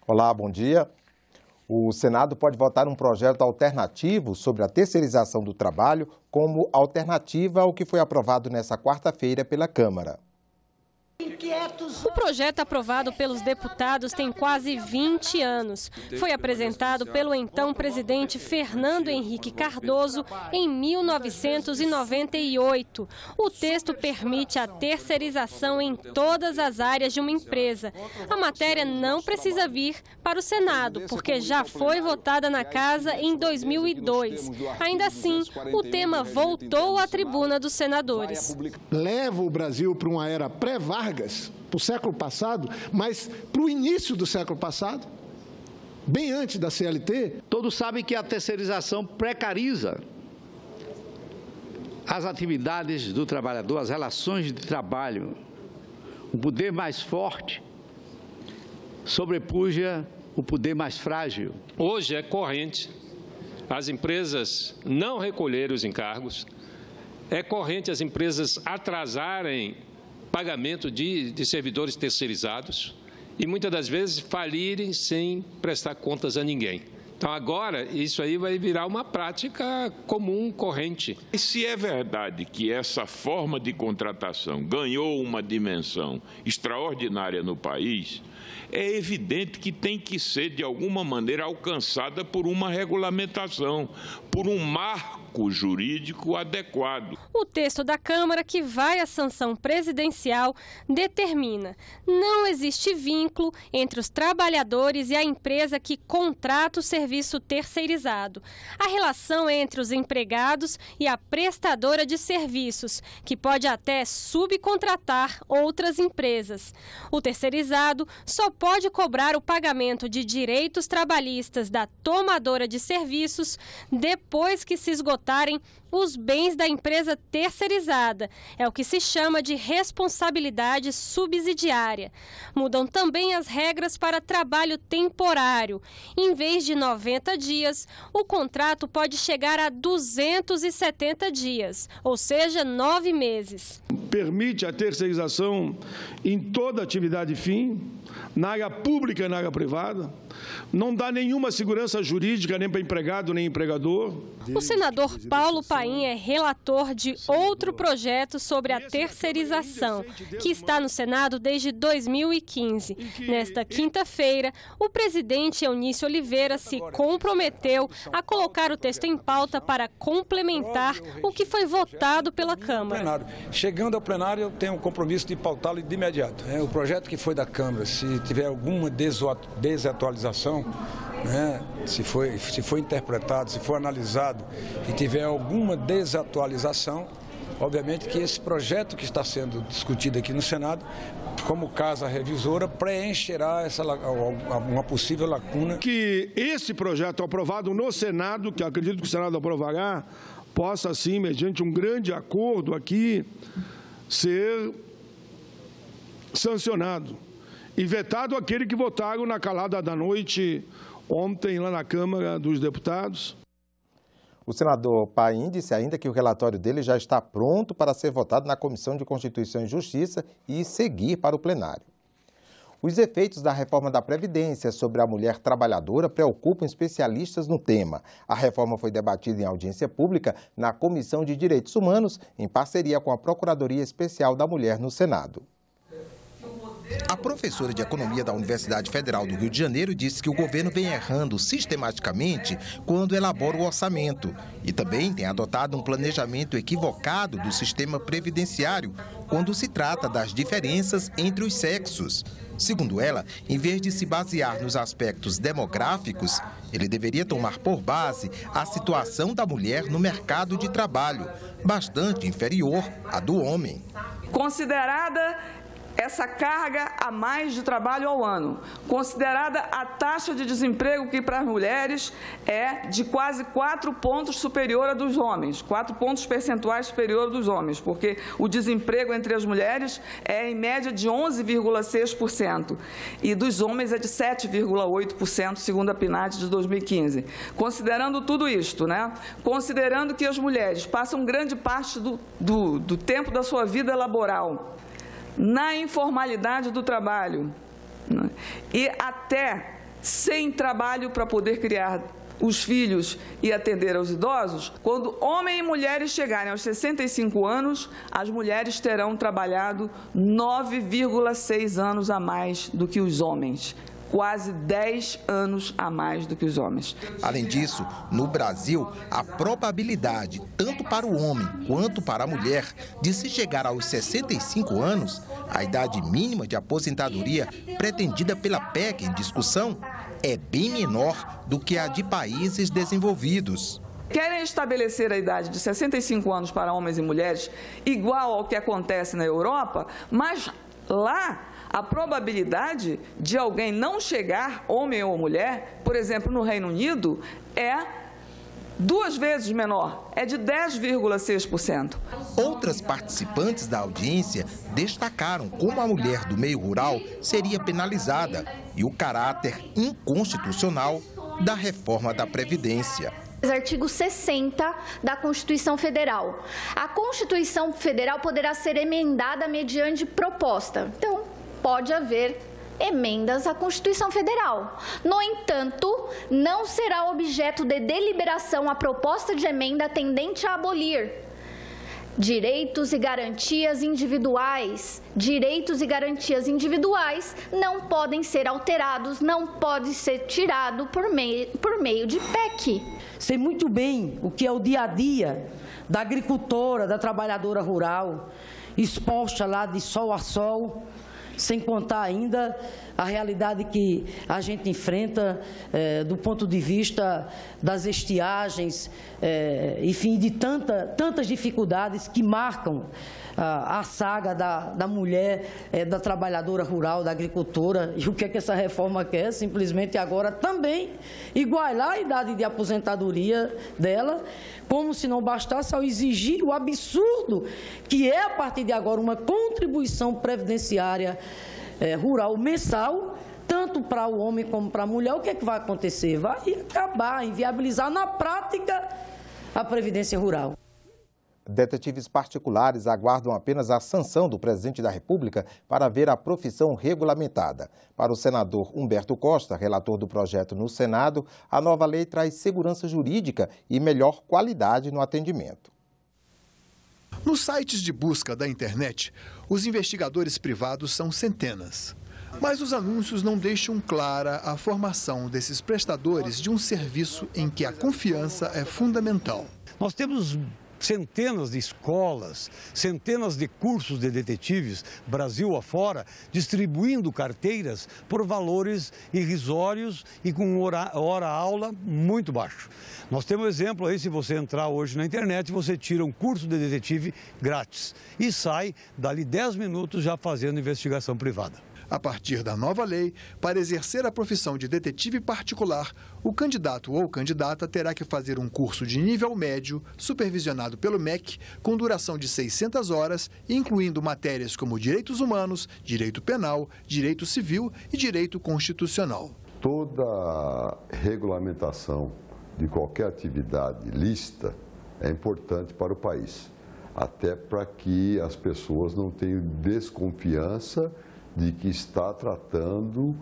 Olá, bom dia. O Senado pode votar um projeto alternativo sobre a terceirização do trabalho como alternativa ao que foi aprovado nesta quarta-feira pela Câmara. O projeto aprovado pelos deputados tem quase 20 anos. Foi apresentado pelo então presidente Fernando Henrique Cardoso em 1998. O texto permite a terceirização em todas as áreas de uma empresa. A matéria não precisa vir para o Senado, porque já foi votada na Casa em 2002. Ainda assim, o tema voltou à tribuna dos senadores. Leva o Brasil para uma era pré-Vargas, para o século passado, mas para o início do século passado, bem antes da CLT. Todos sabem que a terceirização precariza as atividades do trabalhador, as relações de trabalho. O poder mais forte sobrepuja o poder mais frágil. Hoje é corrente as empresas não recolherem os encargos, é corrente as empresas atrasarem pagamento de servidores terceirizados e muitas das vezes falirem sem prestar contas a ninguém. Então agora isso aí vai virar uma prática comum, corrente. E se é verdade que essa forma de contratação ganhou uma dimensão extraordinária no país, é evidente que tem que ser de alguma maneira alcançada por uma regulamentação, por um marco jurídico adequado. O texto da Câmara, que vai à sanção presidencial, determina: não existe vínculo entre os trabalhadores e a empresa que contrata o serviço terceirizado. A relação é entre os empregados e a prestadora de serviços, que pode até subcontratar outras empresas. O terceirizado só pode cobrar o pagamento de direitos trabalhistas da tomadora de serviços depois que se esgotarem os bens da empresa terceirizada. É o que se chama de responsabilidade subsidiária. Mudam também as regras para trabalho temporário. Em vez de 90 dias, o contrato pode chegar a 270 dias, ou seja, 9 meses. Permite a terceirização em toda atividade fim, na área pública e na área privada. Não dá nenhuma segurança jurídica nem para empregado nem empregador. O senador Paulo Paim é relator de outro projeto sobre a terceirização, que está no Senado desde 2015. Nesta quinta-feira, o presidente Eunício Oliveira se comprometeu a colocar o texto em pauta para complementar o que foi votado pela Câmara. Chegando ao plenário, eu tenho o compromisso de pautá-lo de imediato. O projeto que foi da Câmara, se tiver alguma desatualização, se for interpretado, se for analisado e tiver alguma desatualização, obviamente que esse projeto que está sendo discutido aqui no Senado, como casa revisora, preencherá uma possível lacuna. Que esse projeto aprovado no Senado, que acredito que o Senado aprovará, possa, sim, mediante um grande acordo aqui, ser sancionado. E vetado aquele que votaram na calada da noite ontem lá na Câmara dos Deputados. O senador Paim disse ainda que o relatório dele já está pronto para ser votado na Comissão de Constituição e Justiça e seguir para o plenário. Os efeitos da reforma da Previdência sobre a mulher trabalhadora preocupam especialistas no tema. A reforma foi debatida em audiência pública na Comissão de Direitos Humanos, em parceria com a Procuradoria Especial da Mulher no Senado. A professora de Economia da Universidade Federal do Rio de Janeiro disse que o governo vem errando sistematicamente quando elabora o orçamento e também tem adotado um planejamento equivocado do sistema previdenciário quando se trata das diferenças entre os sexos. Segundo ela, em vez de se basear nos aspectos demográficos, ele deveria tomar por base a situação da mulher no mercado de trabalho, bastante inferior à do homem. Considerada essa carga a mais de trabalho ao ano, considerada a taxa de desemprego que para as mulheres é de quase 4 pontos superior a dos homens, 4 pontos percentuais superior dos homens, porque o desemprego entre as mulheres é em média de 11,6% e dos homens é de 7,8%, segundo a PNAD de 2015. Considerando tudo isto, considerando que as mulheres passam grande parte do tempo da sua vida laboral na informalidade do trabalho e até sem trabalho para poder criar os filhos e atender aos idosos, quando homens e mulheres chegarem aos 65 anos, as mulheres terão trabalhado 9,6 anos a mais do que os homens. Quase 10 anos a mais do que os homens. Além disso, no Brasil, a probabilidade, tanto para o homem quanto para a mulher, de se chegar aos 65 anos, a idade mínima de aposentadoria pretendida pela PEC em discussão, é bem menor do que a de países desenvolvidos. Querem estabelecer a idade de 65 anos para homens e mulheres igual ao que acontece na Europa, mas lá a probabilidade de alguém não chegar, homem ou mulher, por exemplo, no Reino Unido, é 2 vezes menor, é de 10,6%. Outras participantes da audiência destacaram como a mulher do meio rural seria penalizada e o caráter inconstitucional da reforma da Previdência. Artigo 60 da Constituição Federal. A Constituição Federal poderá ser emendada mediante proposta. Então, pode haver emendas à Constituição Federal. No entanto, não será objeto de deliberação a proposta de emenda tendente a abolir direitos e garantias individuais. Direitos e garantias individuais não podem ser alterados, não pode ser tirado por meio de PEC. Sei muito bem o que é o dia a dia da agricultora, da trabalhadora rural, exposta lá de sol a sol, sem contar ainda a realidade que a gente enfrenta do ponto de vista das estiagens, enfim, de tantas dificuldades que marcam a saga da mulher, da trabalhadora rural, da agricultora. E o que é que essa reforma quer? Simplesmente agora também igualar a idade de aposentadoria dela, como se não bastasse, ao exigir o absurdo que é, a partir de agora, uma contribuição previdenciária rural mensal, tanto para o homem como para a mulher. O que é que vai acontecer? Vai acabar, inviabilizar na prática a Previdência Rural. Detetives particulares aguardam apenas a sanção do presidente da República para ver a profissão regulamentada. Para o senador Humberto Costa, relator do projeto no Senado, a nova lei traz segurança jurídica e melhor qualidade no atendimento. Nos sites de busca da internet, os investigadores privados são centenas. Mas os anúncios não deixam clara a formação desses prestadores de um serviço em que a confiança é fundamental. Nós temos centenas de escolas, centenas de cursos de detetives, Brasil afora, distribuindo carteiras por valores irrisórios e com hora-aula muito baixo. Nós temos exemplo aí, se você entrar hoje na internet, você tira um curso de detetive grátis e sai dali 10 minutos já fazendo investigação privada. A partir da nova lei, para exercer a profissão de detetive particular, o candidato ou candidata terá que fazer um curso de nível médio, supervisionado pelo MEC, com duração de 600 horas, incluindo matérias como direitos humanos, direito penal, direito civil e direito constitucional. Toda regulamentação de qualquer atividade lícita é importante para o país, até para que as pessoas não tenham desconfiança de que está tratando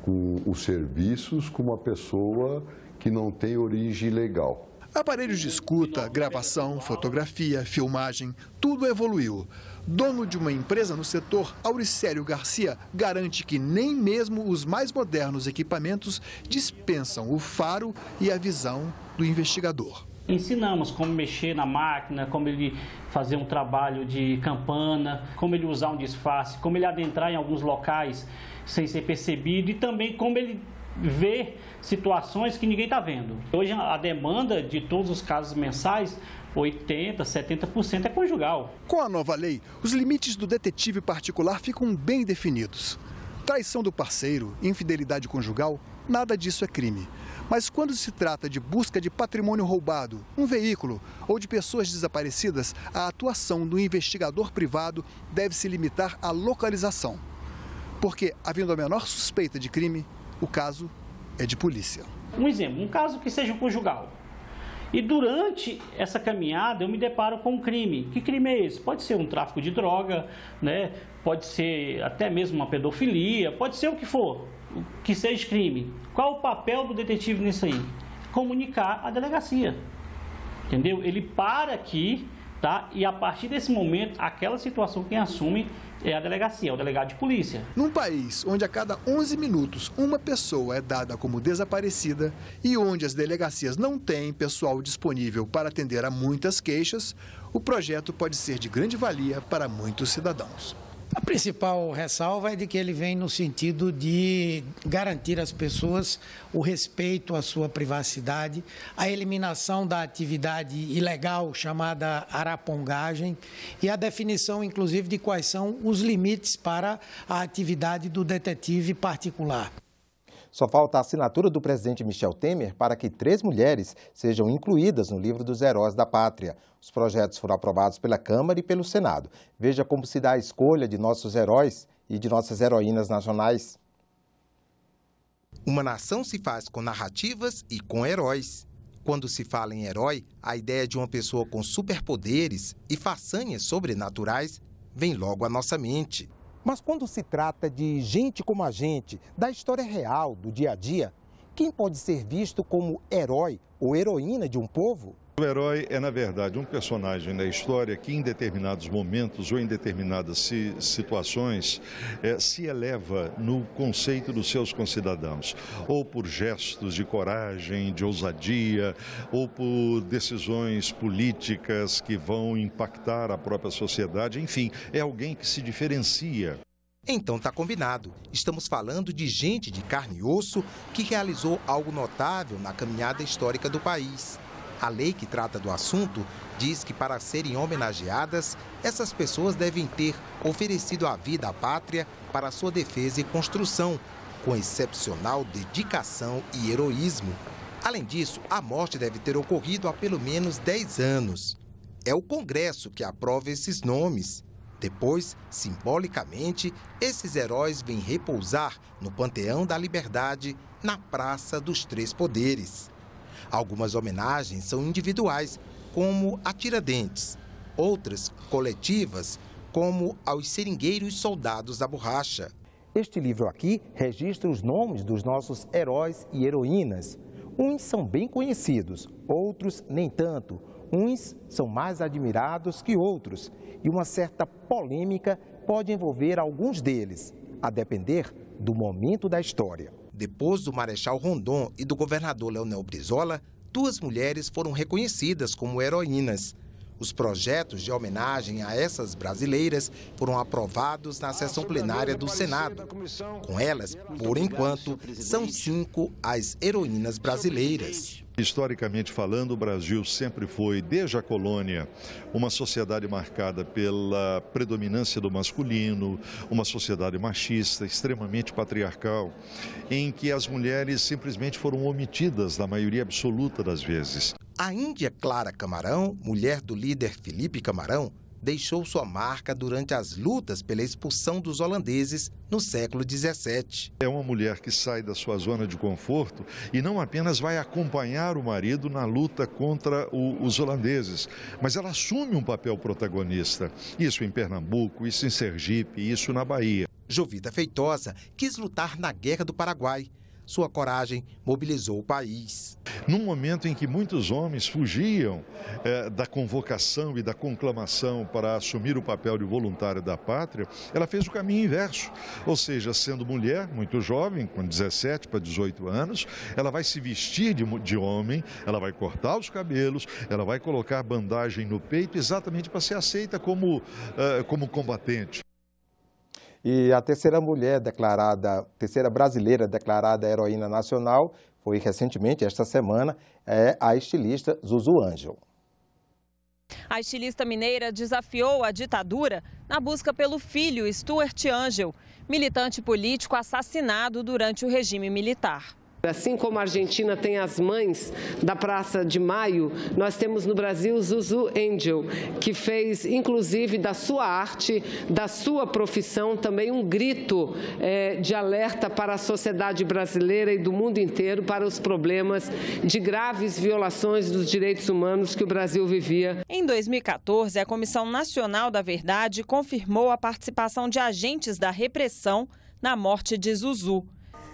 com os serviços com uma pessoa que não tem origem legal. Aparelhos de escuta, gravação, fotografia, filmagem, tudo evoluiu. Dono de uma empresa no setor, Auricélio Garcia garante que nem mesmo os mais modernos equipamentos dispensam o faro e a visão do investigador. Ensinamos como mexer na máquina, como ele fazer um trabalho de campana, como ele usar um disfarce, como ele adentrar em alguns locais sem ser percebido e também como ele ver situações que ninguém está vendo. Hoje a demanda de todos os casos mensais, 80%, 70% é conjugal. Com a nova lei, os limites do detetive particular ficam bem definidos. Traição do parceiro, infidelidade conjugal, nada disso é crime. Mas quando se trata de busca de patrimônio roubado, um veículo ou de pessoas desaparecidas, a atuação do investigador privado deve se limitar à localização. Porque, havendo a menor suspeita de crime, o caso é de polícia. Um exemplo, um caso que seja conjugal. E durante essa caminhada eu me deparo com um crime. Que crime é esse? Pode ser um tráfico de droga, né? Pode ser até mesmo uma pedofilia, pode ser o que for, que seja crime. Qual o papel do detetive nisso aí? Comunicar à delegacia, entendeu? Ele para aqui, tá? E a partir desse momento, aquela situação quem assume é a delegacia, é o delegado de polícia. Num país onde a cada 11 minutos uma pessoa é dada como desaparecida e onde as delegacias não têm pessoal disponível para atender a muitas queixas, o projeto pode ser de grande valia para muitos cidadãos. A principal ressalva é de que ele vem no sentido de garantir às pessoas o respeito à sua privacidade, a eliminação da atividade ilegal chamada arapongagem e a definição, inclusive, de quais são os limites para a atividade do detetive particular. Só falta a assinatura do presidente Michel Temer para que 3 mulheres sejam incluídas no livro dos heróis da pátria. Os projetos foram aprovados pela Câmara e pelo Senado. Veja como se dá a escolha de nossos heróis e de nossas heroínas nacionais. Uma nação se faz com narrativas e com heróis. Quando se fala em herói, a ideia de uma pessoa com superpoderes e façanhas sobrenaturais vem logo à nossa mente. Mas quando se trata de gente como a gente, da história real, do dia a dia, quem pode ser visto como herói ou heroína de um povo? O herói é, na verdade, um personagem da história que, em determinados momentos ou em determinadas situações, se eleva no conceito dos seus concidadãos, ou por gestos de coragem, de ousadia, ou por decisões políticas que vão impactar a própria sociedade. Enfim, é alguém que se diferencia. Então tá combinado. Estamos falando de gente de carne e osso que realizou algo notável na caminhada histórica do país. A lei que trata do assunto diz que, para serem homenageadas, essas pessoas devem ter oferecido a vida à pátria para sua defesa e construção, com excepcional dedicação e heroísmo. Além disso, a morte deve ter ocorrido há pelo menos 10 anos. É o Congresso que aprova esses nomes. Depois, simbolicamente, esses heróis vêm repousar no Panteão da Liberdade, na Praça dos Três Poderes. Algumas homenagens são individuais, como a Tiradentes. Outras, coletivas, como aos seringueiros soldados da borracha. Este livro aqui registra os nomes dos nossos heróis e heroínas. Uns são bem conhecidos, outros nem tanto. Uns são mais admirados que outros. E uma certa polêmica pode envolver alguns deles, a depender do momento da história. Depois do Marechal Rondon e do governador Leonel Brizola, 2 mulheres foram reconhecidas como heroínas. Os projetos de homenagem a essas brasileiras foram aprovados na sessão plenária do Senado. Com elas, por enquanto, são 5 as heroínas brasileiras. Historicamente falando, o Brasil sempre foi, desde a colônia, uma sociedade marcada pela predominância do masculino, uma sociedade machista, extremamente patriarcal, em que as mulheres simplesmente foram omitidas na maioria absoluta das vezes. A Índia Clara Camarão, mulher do líder Felipe Camarão, deixou sua marca durante as lutas pela expulsão dos holandeses no século XVII. É uma mulher que sai da sua zona de conforto e não apenas vai acompanhar o marido na luta contra os holandeses, mas ela assume um papel protagonista. Isso em Pernambuco, isso em Sergipe, isso na Bahia. Jovita Feitosa quis lutar na Guerra do Paraguai. Sua coragem mobilizou o país. Num momento em que muitos homens fugiam da convocação e da conclamação para assumir o papel de voluntário da pátria, ela fez o caminho inverso. Ou seja, sendo mulher, muito jovem, com 17 para 18 anos, ela vai se vestir de homem, ela vai cortar os cabelos, ela vai colocar bandagem no peito exatamente para ser aceita como combatente. E a terceira brasileira declarada heroína nacional foi recentemente, esta semana, a estilista Zuzu Ângel. A estilista mineira desafiou a ditadura na busca pelo filho Stuart Ângel, militante político assassinado durante o regime militar. Assim como a Argentina tem as mães da Praça de Maio, nós temos no Brasil Zuzu Angel, que fez, inclusive, da sua arte, da sua profissão, também um grito de alerta para a sociedade brasileira e do mundo inteiro para os problemas de graves violações dos direitos humanos que o Brasil vivia. Em 2014, a Comissão Nacional da Verdade confirmou a participação de agentes da repressão na morte de Zuzu.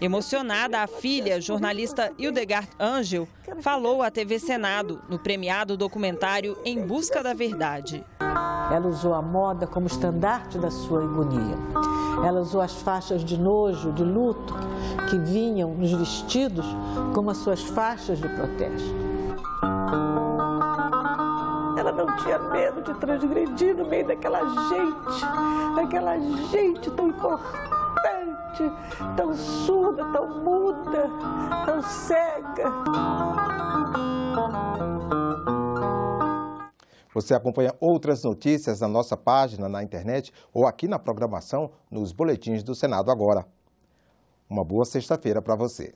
Emocionada, a filha, jornalista Hildegard Angel, falou à TV Senado, no premiado documentário Em Busca da Verdade. Ela usou a moda como estandarte da sua agonia. Ela usou as faixas de nojo, de luto, que vinham nos vestidos como as suas faixas de protesto. Ela não tinha medo de transgredir no meio daquela gente tão importante, tão surda, tão muda, tão cega. Você acompanha outras notícias na nossa página na internet ou aqui na programação nos boletins do Senado Agora. Uma boa sexta-feira para você.